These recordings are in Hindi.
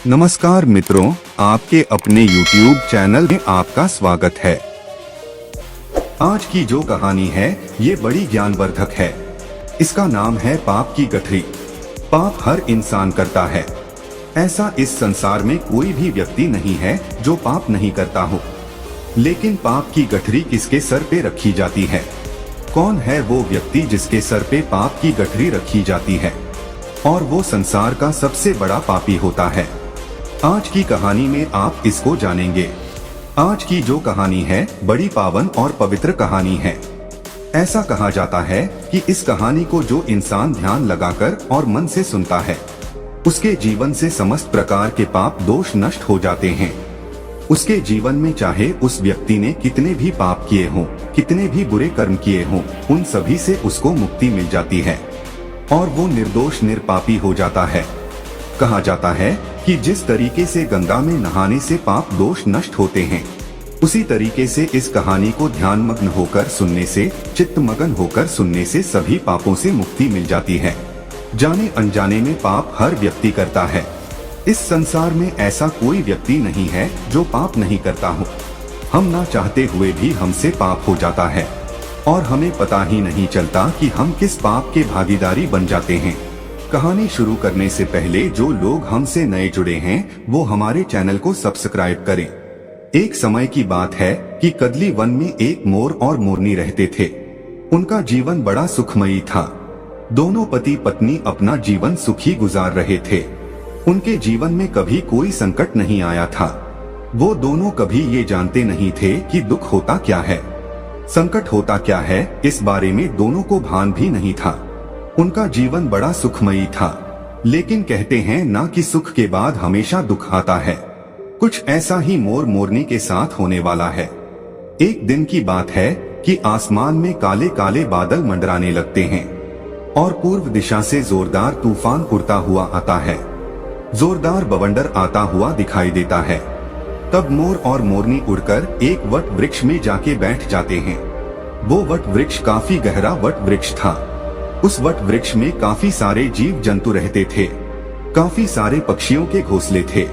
नमस्कार मित्रों, आपके अपने YouTube चैनल में आपका स्वागत है। आज की जो कहानी है ये बड़ी ज्ञानवर्धक है। इसका नाम है पाप की गठरी। पाप हर इंसान करता है। ऐसा इस संसार में कोई भी व्यक्ति नहीं है जो पाप नहीं करता हो। लेकिन पाप की गठरी किसके सर पे रखी जाती है? कौन है वो व्यक्ति जिसके सर पे पाप की गठरी रखी जाती है और वो संसार का सबसे बड़ा पापी होता है? आज की कहानी में आप इसको जानेंगे। आज की जो कहानी है बड़ी पावन और पवित्र कहानी है। ऐसा कहा जाता है कि इस कहानी को जो इंसान ध्यान लगाकर और मन से सुनता है उसके जीवन से समस्त प्रकार के पाप दोष नष्ट हो जाते हैं। उसके जीवन में चाहे उस व्यक्ति ने कितने भी पाप किए हों, कितने भी बुरे कर्म किए हों, उन सभी से उसको मुक्ति मिल जाती है और वो निर्दोष निरपापी हो जाता है। कहा जाता है कि जिस तरीके से गंगा में नहाने से पाप दोष नष्ट होते हैं, उसी तरीके से इस कहानी को ध्यानमग्न होकर सुनने से, चित्तमग्न होकर सुनने से सभी पापों से मुक्ति मिल जाती है। जाने अनजाने में पाप हर व्यक्ति करता है। इस संसार में ऐसा कोई व्यक्ति नहीं है जो पाप नहीं करता हो। हम ना चाहते हुए भी हमसे पाप हो जाता है और हमें पता ही नहीं चलता कि हम किस पाप के भागीदारी बन जाते हैं। कहानी शुरू करने से पहले जो लोग हमसे नए जुड़े हैं वो हमारे चैनल को सब्सक्राइब करें। एक समय की बात है कि कदली वन में एक मोर और मोरनी रहते थे। उनका जीवन बड़ा सुखमयी था। दोनों पति पत्नी अपना जीवन सुखी गुजार रहे थे। उनके जीवन में कभी कोई संकट नहीं आया था। वो दोनों कभी ये जानते नहीं थे कि दुख होता क्या है, संकट होता क्या है, इस बारे में दोनों को भान भी नहीं था। उनका जीवन बड़ा सुखमयी था। लेकिन कहते हैं ना कि सुख के बाद हमेशा दुख आता है। कुछ ऐसा ही मोर मोरनी के साथ होने वाला है। एक दिन की बात है कि आसमान में काले काले बादल मंडराने लगते हैं और पूर्व दिशा से जोरदार तूफान उड़ता हुआ आता है। जोरदार बवंडर आता हुआ दिखाई देता है। तब मोर और मोरनी उड़कर एक वट वृक्ष में जाके बैठ जाते हैं। वो वट वृक्ष काफी गहरा वट वृक्ष था। उस वट वृक्ष में काफी सारे जीव जंतु रहते थे। काफी सारे पक्षियों के घोंसले थे।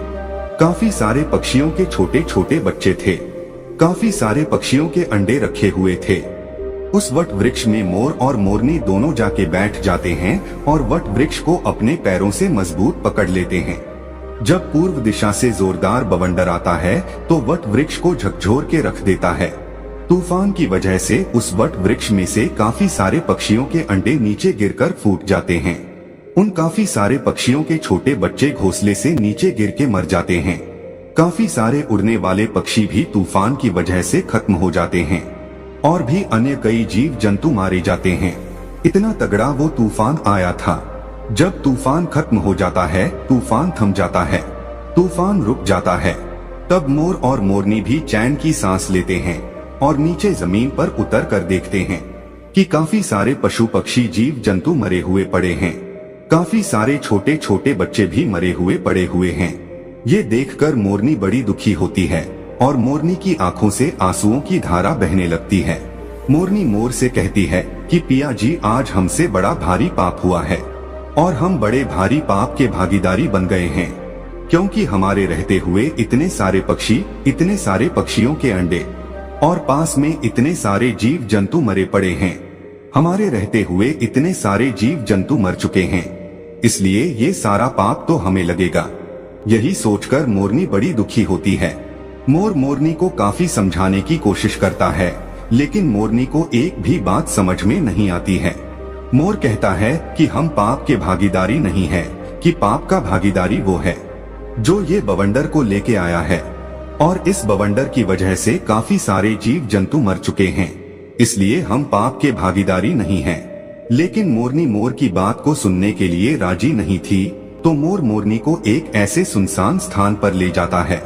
काफी सारे पक्षियों के छोटे छोटे बच्चे थे। काफी सारे पक्षियों के अंडे रखे हुए थे। उस वट वृक्ष में मोर और मोरनी दोनों जाके बैठ जाते हैं और वट वृक्ष को अपने पैरों से मजबूत पकड़ लेते हैं। जब पूर्व दिशा से जोरदार बवंडर आता है तो वट वृक्ष को झकझोर के रख देता है। तूफान की वजह से उस वट वृक्ष में से काफी सारे पक्षियों के अंडे नीचे गिरकर फूट जाते हैं। उन काफी सारे पक्षियों के छोटे बच्चे घोंसले से नीचे गिर के मर जाते हैं। काफी सारे उड़ने वाले पक्षी भी तूफान की वजह से खत्म हो जाते हैं और भी अन्य कई जीव जंतु मारे जाते हैं। इतना तगड़ा वो तूफान आया था। जब तूफान खत्म हो जाता है, तूफान थम जाता है, तूफान रुक जाता है, तब मोर और मोरनी भी चैन की सांस लेते हैं और नीचे जमीन पर उतर कर देखते हैं कि काफी सारे पशु पक्षी जीव जंतु मरे हुए पड़े हैं। काफी सारे छोटे छोटे बच्चे भी मरे हुए पड़े हुए हैं। ये देखकर मोरनी बड़ी दुखी होती है और मोरनी की आंखों से आंसुओं की धारा बहने लगती है। मोरनी मोर से कहती है कि पिया जी, आज हमसे बड़ा भारी पाप हुआ है और हम बड़े भारी पाप के भागीदारी बन गए हैं, क्योंकि हमारे रहते हुए इतने सारे पक्षी, इतने सारे पक्षियों के अंडे और पास में इतने सारे जीव जंतु मरे पड़े हैं। हमारे रहते हुए इतने सारे जीव जंतु मर चुके हैं, इसलिए ये सारा पाप तो हमें लगेगा। यही सोचकर मोरनी बड़ी दुखी होती है। मोर मोरनी को काफी समझाने की कोशिश करता है, लेकिन मोरनी को एक भी बात समझ में नहीं आती है। मोर कहता है कि हम पाप के भागीदारी नहीं है, कि पाप का भागीदारी वो है जो ये बवंडर को लेके आया है और इस बवंडर की वजह से काफी सारे जीव जंतु मर चुके हैं, इसलिए हम पाप के भागीदारी नहीं हैं। लेकिन मोरनी मोर की बात को सुनने के लिए राजी नहीं थी, तो मोर मोरनी को एक ऐसे सुनसान स्थान पर ले जाता है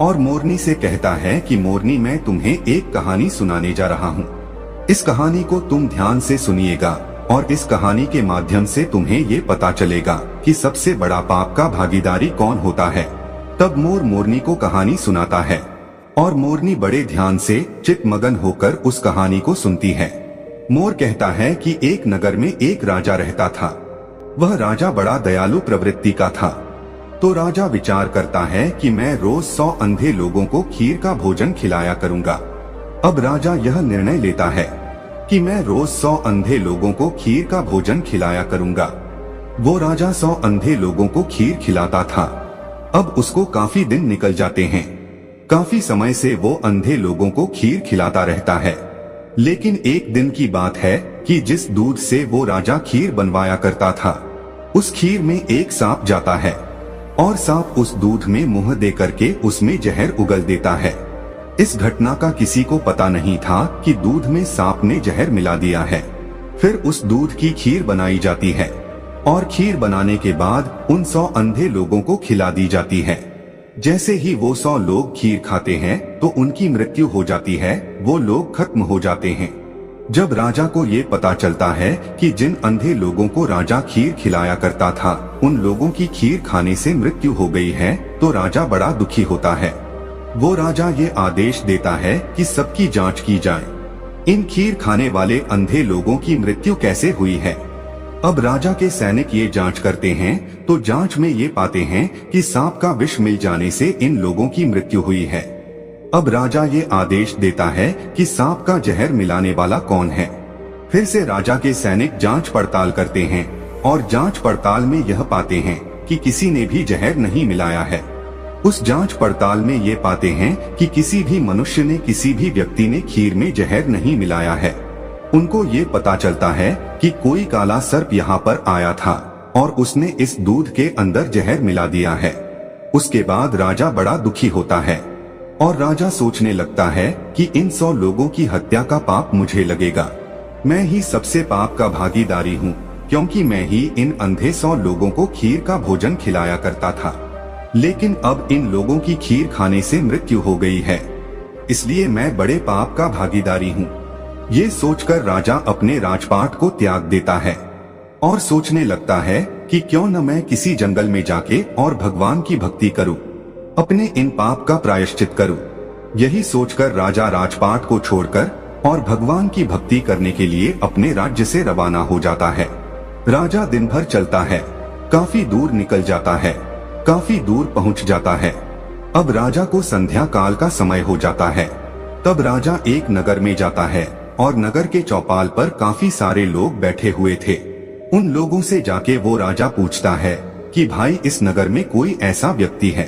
और मोरनी से कहता है कि मोरनी, मैं तुम्हें एक कहानी सुनाने जा रहा हूँ। इस कहानी को तुम ध्यान से सुनिएगा और इस कहानी के माध्यम से तुम्हें ये पता चलेगा कि सबसे बड़ा पाप का भागीदारी कौन होता है। तब मोर मोरनी को कहानी सुनाता है और मोरनी बड़े ध्यान से चित्तमग्न होकर उस कहानी को सुनती है। मोर कहता है कि एक नगर में एक राजा रहता था। वह राजा बड़ा दयालु प्रवृत्ति का था। तो राजा विचार करता है कि मैं रोज 100 अंधे लोगों को खीर का भोजन खिलाया करूंगा। अब राजा यह निर्णय लेता है कि मैं रोज 100 अंधे लोगों को खीर का भोजन खिलाया करूंगा। वो राजा 100 अंधे लोगों को खीर खिलाता था। अब उसको काफी दिन निकल जाते हैं। काफी समय से वो अंधे लोगों को खीर खिलाता रहता है। लेकिन एक दिन की बात है कि जिस दूध से वो राजा खीर बनवाया करता था, उस खीर में एक सांप जाता है और सांप उस दूध में मुंह दे करके उसमें जहर उगल देता है। इस घटना का किसी को पता नहीं था कि दूध में सांप ने जहर मिला दिया है। फिर उस दूध की खीर बनाई जाती है और खीर बनाने के बाद उन 100 अंधे लोगों को खिला दी जाती है। जैसे ही वो 100 लोग खीर खाते हैं तो उनकी मृत्यु हो जाती है, वो लोग खत्म हो जाते हैं। जब राजा को ये पता चलता है कि जिन अंधे लोगों को राजा खीर खिलाया करता था, उन लोगों की खीर खाने से मृत्यु हो गई है, तो राजा बड़ा दुखी होता है। वो राजा ये आदेश देता है कि सबकी जांच की जाए, इन खीर खाने वाले अंधे लोगों की मृत्यु कैसे हुई है। अब राजा के सैनिक ये जांच करते हैं तो जांच में ये पाते हैं कि सांप का विष मिल जाने से इन लोगों की मृत्यु हुई है। अब राजा ये आदेश देता है कि सांप का जहर मिलाने वाला कौन है। फिर से राजा के सैनिक जांच पड़ताल करते हैं और जांच पड़ताल में यह पाते हैं कि किसी ने भी जहर नहीं मिलाया है। उस जांच पड़ताल में ये पाते हैं कि किसी भी मनुष्य ने, किसी भी व्यक्ति ने खीर में जहर नहीं मिलाया है। उनको ये पता चलता है कि कोई काला सर्प यहाँ पर आया था और उसने इस दूध के अंदर जहर मिला दिया है। उसके बाद राजा बड़ा दुखी होता है और राजा सोचने लगता है कि इन 100 लोगों की हत्या का पाप मुझे लगेगा। मैं ही सबसे पाप का भागीदारी हूँ, क्योंकि मैं ही इन अंधे 100 लोगों को खीर का भोजन खिलाया करता था। लेकिन अब इन लोगों की खीर खाने से मृत्यु हो गई है, इसलिए मैं बड़े पाप का भागीदारी हूँ। ये सोचकर राजा अपने राजपाट को त्याग देता है और सोचने लगता है कि क्यों न मैं किसी जंगल में जाके और भगवान की भक्ति करूं, अपने इन पाप का प्रायश्चित करूं। यही सोचकर राजा राजपाट को छोड़कर और भगवान की भक्ति करने के लिए अपने राज्य से रवाना हो जाता है। राजा दिन भर चलता है, काफी दूर निकल जाता है, काफी दूर पहुंच जाता है। अब राजा को संध्या काल का समय हो जाता है। तब राजा एक नगर में जाता है और नगर के चौपाल पर काफी सारे लोग बैठे हुए थे। उन लोगों से जाके वो राजा पूछता है कि भाई, इस नगर में कोई ऐसा व्यक्ति है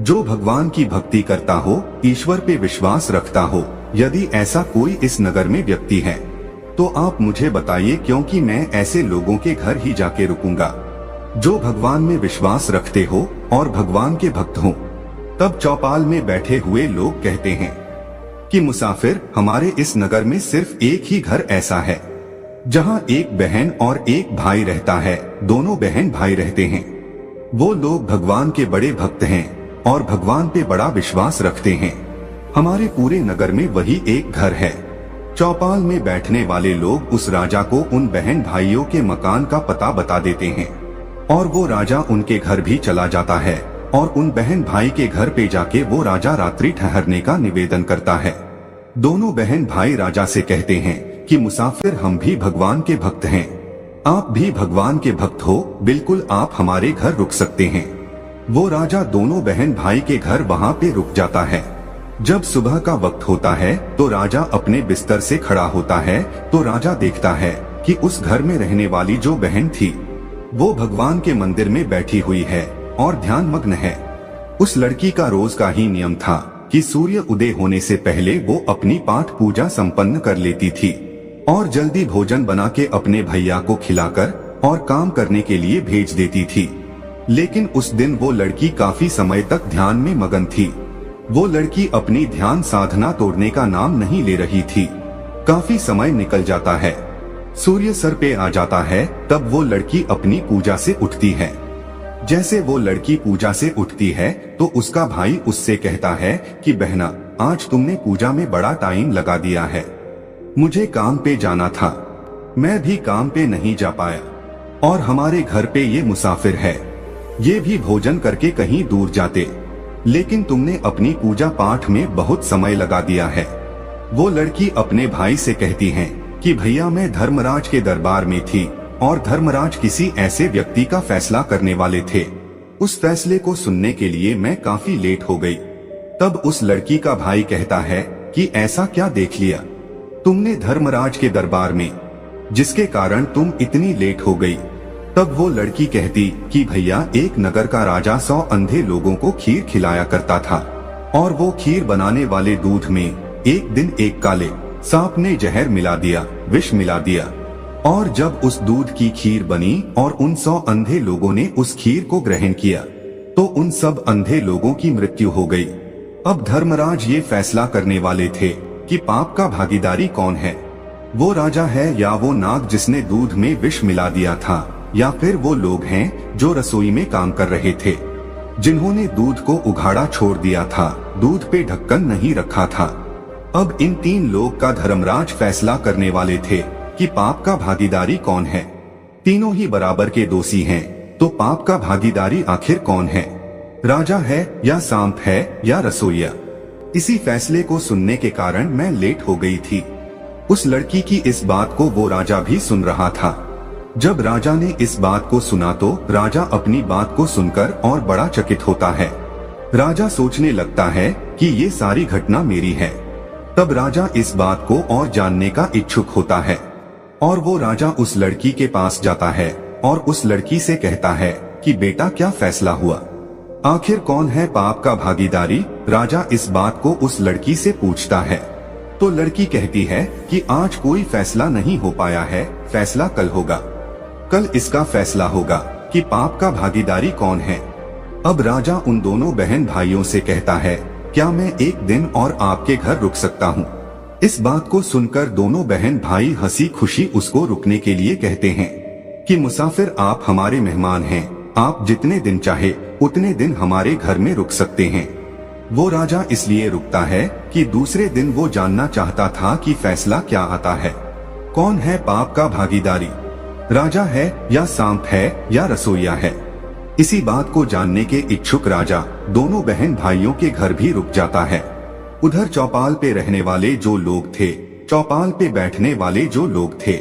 जो भगवान की भक्ति करता हो, ईश्वर पे विश्वास रखता हो? यदि ऐसा कोई इस नगर में व्यक्ति है तो आप मुझे बताइए, क्योंकि मैं ऐसे लोगों के घर ही जाके रुकूंगा जो भगवान में विश्वास रखते हो और भगवान के भक्त हो। तब चौपाल में बैठे हुए लोग कहते हैं कि मुसाफिर, हमारे इस नगर में सिर्फ एक ही घर ऐसा है जहां एक बहन और एक भाई रहता है। दोनों बहन भाई रहते हैं। वो लोग भगवान के बड़े भक्त हैं और भगवान पे बड़ा विश्वास रखते हैं। हमारे पूरे नगर में वही एक घर है। चौपाल में बैठने वाले लोग उस राजा को उन बहन भाइयों के मकान का पता बता देते हैं और वो राजा उनके घर भी चला जाता है और उन बहन भाई के घर पे जाके वो राजा रात्रि ठहरने का निवेदन करता है। दोनों बहन भाई राजा से कहते हैं कि मुसाफिर, हम भी भगवान के भक्त हैं, आप भी भगवान के भक्त हो, बिल्कुल आप हमारे घर रुक सकते हैं। वो राजा दोनों बहन भाई के घर वहाँ पे रुक जाता है। जब सुबह का वक्त होता है तो राजा अपने बिस्तर से खड़ा होता है तो राजा देखता है कि उस घर में रहने वाली जो बहन थी वो भगवान के मंदिर में बैठी हुई है और ध्यान मग्न है। उस लड़की का रोज का ही नियम था कि सूर्य उदय होने से पहले वो अपनी पाठ पूजा संपन्न कर लेती थी और जल्दी भोजन बना के अपने भैया को खिलाकर और काम करने के लिए भेज देती थी। लेकिन उस दिन वो लड़की काफी समय तक ध्यान में मगन थी। वो लड़की अपनी ध्यान साधना तोड़ने का नाम नहीं ले रही थी। काफी समय निकल जाता है, सूर्य सर पे आ जाता है। तब वो लड़की अपनी पूजा से उठती है। जैसे वो लड़की पूजा से उठती है तो उसका भाई उससे कहता है कि बहना, आज तुमने पूजा में बड़ा टाइम लगा दिया है, मुझे काम पे जाना था, मैं भी काम पे नहीं जा पाया और हमारे घर पे ये मुसाफिर है, ये भी भोजन करके कहीं दूर जाते, लेकिन तुमने अपनी पूजा पाठ में बहुत समय लगा दिया है। वो लड़की अपने भाई से कहती है कि भैया, मैं धर्मराज के दरबार में थी और धर्मराज किसी ऐसे व्यक्ति का फैसला करने वाले थे उस फैसले को सुनने के लिए मैं काफी लेट हो गई। तब उस लड़की का भाई कहता है कि ऐसा क्या देख लिया तुमने धर्मराज के दरबार में, जिसके कारण तुम इतनी लेट हो गई। तब वो लड़की कहती कि भैया, एक नगर का राजा 100 अंधे लोगों को खीर खिलाया करता था, और वो खीर बनाने वाले दूध में एक दिन एक काले सांप ने जहर मिला दिया, विष मिला दिया, और जब उस दूध की खीर बनी और उन 100 अंधे लोगों ने उस खीर को ग्रहण किया तो उन सब अंधे लोगों की मृत्यु हो गई। अब धर्मराज ये फैसला करने वाले थे कि पाप का भागीदारी कौन है, वो राजा है या वो नाग जिसने दूध में विष मिला दिया था, या फिर वो लोग हैं जो रसोई में काम कर रहे थे, जिन्होंने दूध को उघाड़ा छोड़ दिया था, दूध पे ढक्कन नहीं रखा था। अब इन 3 लोग का धर्मराज फैसला करने वाले थे कि पाप का भागीदारी कौन है। तीनों ही बराबर के दोषी हैं, तो पाप का भागीदारी आखिर कौन है, राजा है या सांप है या रसोइया। इसी फैसले को सुनने के कारण मैं लेट हो गई थी। उस लड़की की इस बात को वो राजा भी सुन रहा था। जब राजा ने इस बात को सुना तो राजा अपनी बात को सुनकर और बड़ा चकित होता है। राजा सोचने लगता है कि ये सारी घटना मेरी है। तब राजा इस बात को और जानने का इच्छुक होता है, और वो राजा उस लड़की के पास जाता है और उस लड़की से कहता है कि बेटा, क्या फैसला हुआ, आखिर कौन है पाप का भागीदारी। राजा इस बात को उस लड़की से पूछता है तो लड़की कहती है कि आज कोई फैसला नहीं हो पाया है, फैसला कल होगा, कल इसका फैसला होगा कि पाप का भागीदारी कौन है। अब राजा उन दोनों बहन भाइयों से कहता है, क्या मैं एक दिन और आपके घर रुक सकता हूँ। इस बात को सुनकर दोनों बहन भाई हंसी खुशी उसको रुकने के लिए कहते हैं कि मुसाफिर, आप हमारे मेहमान हैं, आप जितने दिन चाहे उतने दिन हमारे घर में रुक सकते हैं। वो राजा इसलिए रुकता है कि दूसरे दिन वो जानना चाहता था कि फैसला क्या आता है, कौन है पाप का भागीदारी, राजा है या सांप है या रसोइया है। इसी बात को जानने के इच्छुक राजा दोनों बहन भाइयों के घर भी रुक जाता है। उधर चौपाल पे रहने वाले जो लोग थे, चौपाल पे बैठने वाले जो लोग थे,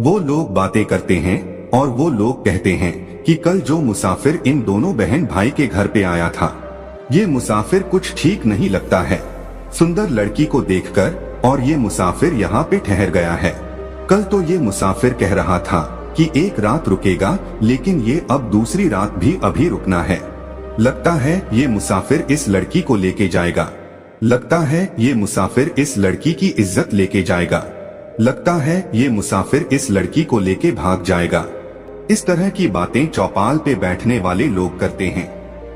वो लोग बातें करते हैं और वो लोग कहते हैं कि कल जो मुसाफिर इन दोनों बहन भाई के घर पे आया था, ये मुसाफिर कुछ ठीक नहीं लगता है, सुंदर लड़की को देखकर, और ये मुसाफिर यहाँ पे ठहर गया है। कल तो ये मुसाफिर कह रहा था कि एक रात रुकेगा, लेकिन ये अब दूसरी रात भी अभी रुकना है। लगता है ये मुसाफिर इस लड़की को लेके जाएगा, लगता है ये मुसाफिर इस लड़की की इज्जत लेके जाएगा, लगता है ये मुसाफिर इस लड़की को लेके भाग जाएगा। इस तरह की बातें चौपाल पे बैठने वाले लोग करते हैं।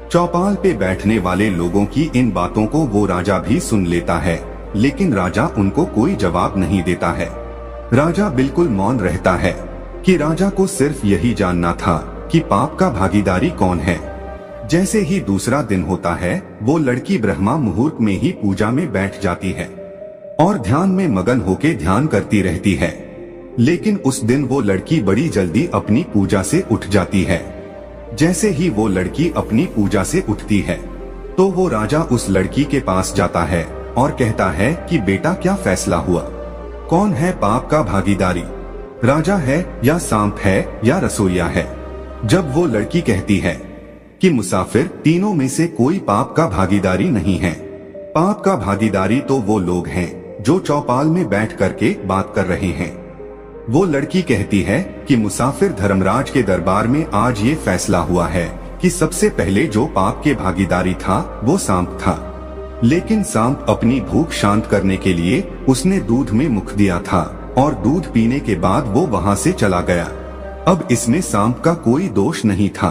चौपाल पे बैठने वाले लोगों की इन बातों को वो राजा भी सुन लेता है, लेकिन राजा उनको कोई जवाब नहीं देता है। राजा बिल्कुल मौन रहता है कि राजा को सिर्फ यही जानना था कि पाप का भागीदारी कौन है। जैसे ही दूसरा दिन होता है, वो लड़की ब्रह्मा मुहूर्त में ही पूजा में बैठ जाती है और ध्यान में मगन होके ध्यान करती रहती है। लेकिन उस दिन वो लड़की बड़ी जल्दी अपनी पूजा से उठ जाती है। जैसे ही वो लड़की अपनी पूजा से उठती है तो वो राजा उस लड़की के पास जाता है और कहता है कि बेटा, क्या फैसला हुआ, कौन है पाप का भागीदारी, राजा है या सांप है या रसोइया है। जब वो लड़की कहती है कि मुसाफिर, तीनों में से कोई पाप का भागीदारी नहीं है, पाप का भागीदारी तो वो लोग हैं जो चौपाल में बैठ करके बात कर रहे हैं। वो लड़की कहती है कि मुसाफिर, धर्मराज के दरबार में आज ये फैसला हुआ है कि सबसे पहले जो पाप के भागीदारी था वो सांप था, लेकिन सांप अपनी भूख शांत करने के लिए उसने दूध में मुख दिया था और दूध पीने के बाद वो वहाँ से चला गया। अब इसमें सांप का कोई दोष नहीं था,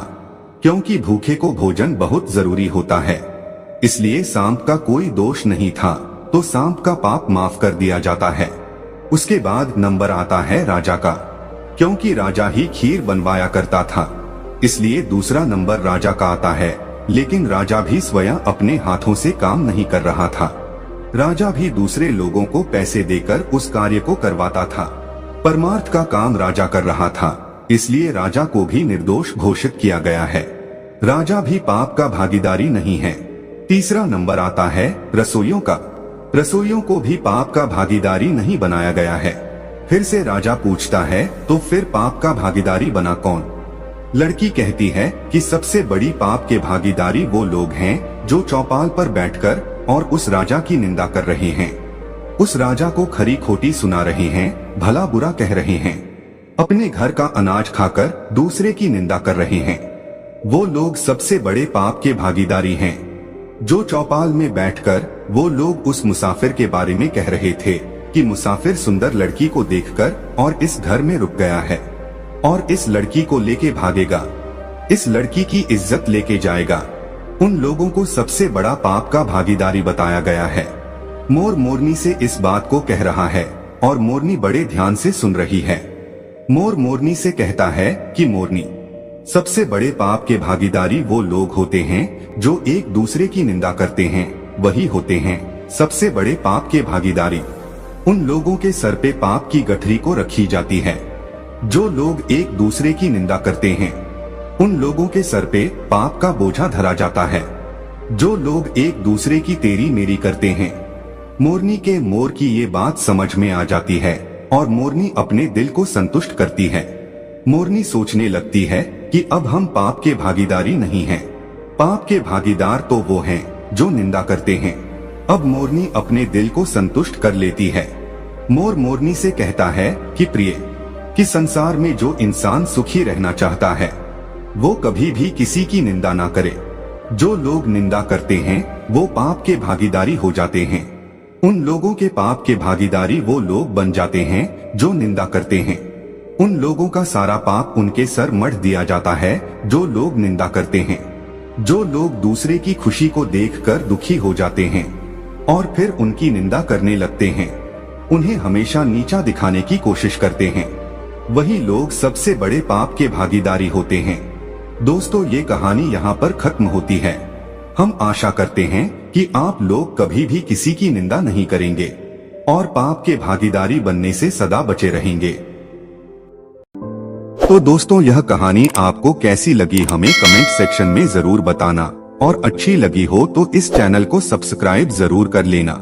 क्योंकि भूखे को भोजन बहुत जरूरी होता है, इसलिए सांप का कोई दोष नहीं था, तो सांप का पाप माफ कर दिया जाता है। उसके बाद नंबर आता है राजा का, क्योंकि राजा ही खीर बनवाया करता था, इसलिए दूसरा नंबर राजा का आता है। लेकिन राजा भी स्वयं अपने हाथों से काम नहीं कर रहा था, राजा भी दूसरे लोगों को पैसे देकर उस कार्य को करवाता था। परमार्थ का काम राजा कर रहा था, इसलिए राजा को भी निर्दोष घोषित किया गया है। राजा भी पाप का भागीदारी नहीं है। तीसरा नंबर आता है रसोइयों का। रसोइयों को भी पाप का भागीदारी नहीं बनाया गया है। फिर से राजा पूछता है, तो फिर पाप का भागीदारी बना कौन? लड़की कहती है कि सबसे बड़ी पाप के भागीदारी वो लोग हैं जो चौपाल पर बैठकर और उस राजा की निंदा कर रहे हैं, उस राजा को खरी खोटी सुना रहे हैं, भला बुरा कह रहे हैं, अपने घर का अनाज खाकर दूसरे की निंदा कर रहे हैं। वो लोग सबसे बड़े पाप के भागीदारी हैं। जो चौपाल में बैठकर वो लोग उस मुसाफिर के बारे में कह रहे थे कि मुसाफिर सुंदर लड़की को देखकर और इस घर में रुक गया है और इस लड़की को लेके भागेगा, इस लड़की की इज्जत लेके जाएगा, उन लोगों को सबसे बड़ा पाप का भागीदारी बताया गया है। मोर मोरनी से इस बात को कह रहा है और मोरनी बड़े ध्यान से सुन रही है। मोर मोरनी से कहता है कि मोरनी, सबसे बड़े पाप के भागीदारी वो लोग होते हैं जो एक दूसरे की निंदा करते हैं, वही होते हैं सबसे बड़े पाप के भागीदारी। उन लोगों के सर पे पाप की गठरी को रखी जाती है। जो लोग एक दूसरे की निंदा करते हैं उन लोगों के सर पे पाप का बोझा धरा जाता है। जो लोग एक दूसरे की तेरी मेरी करते हैं, मोरनी के मोर की ये बात समझ में आ जाती है और मोरनी अपने दिल को संतुष्ट करती है। मोरनी सोचने लगती है कि अब हम पाप के भागीदारी नहीं हैं। पाप के भागीदार तो वो हैं जो निंदा करते हैं। अब मोरनी अपने दिल को संतुष्ट कर लेती है। मोर मोरनी से कहता है कि प्रिय, कि संसार में जो इंसान सुखी रहना चाहता है वो कभी भी किसी की निंदा ना करे। जो लोग निंदा करते हैं वो पाप के भागीदारी हो जाते हैं। उन लोगों के पाप के भागीदारी वो लोग बन जाते हैं जो निंदा करते हैं। उन लोगों का सारा पाप उनके सर मढ़ दिया जाता है जो लोग निंदा करते हैं। जो लोग दूसरे की खुशी को देखकर दुखी हो जाते हैं और फिर उनकी निंदा करने लगते हैं, उन्हें हमेशा नीचा दिखाने की कोशिश करते हैं, वही लोग सबसे बड़े पाप के भागीदारी होते हैं। दोस्तों, ये कहानी यहाँ पर खत्म होती है। हम आशा करते हैं कि आप लोग कभी भी किसी की निंदा नहीं करेंगे और पाप के भागीदारी बनने से सदा बचे रहेंगे। तो दोस्तों, यह कहानी आपको कैसी लगी हमें कमेंट सेक्शन में जरूर बताना और अच्छी लगी हो तो इस चैनल को सब्सक्राइब जरूर कर लेना।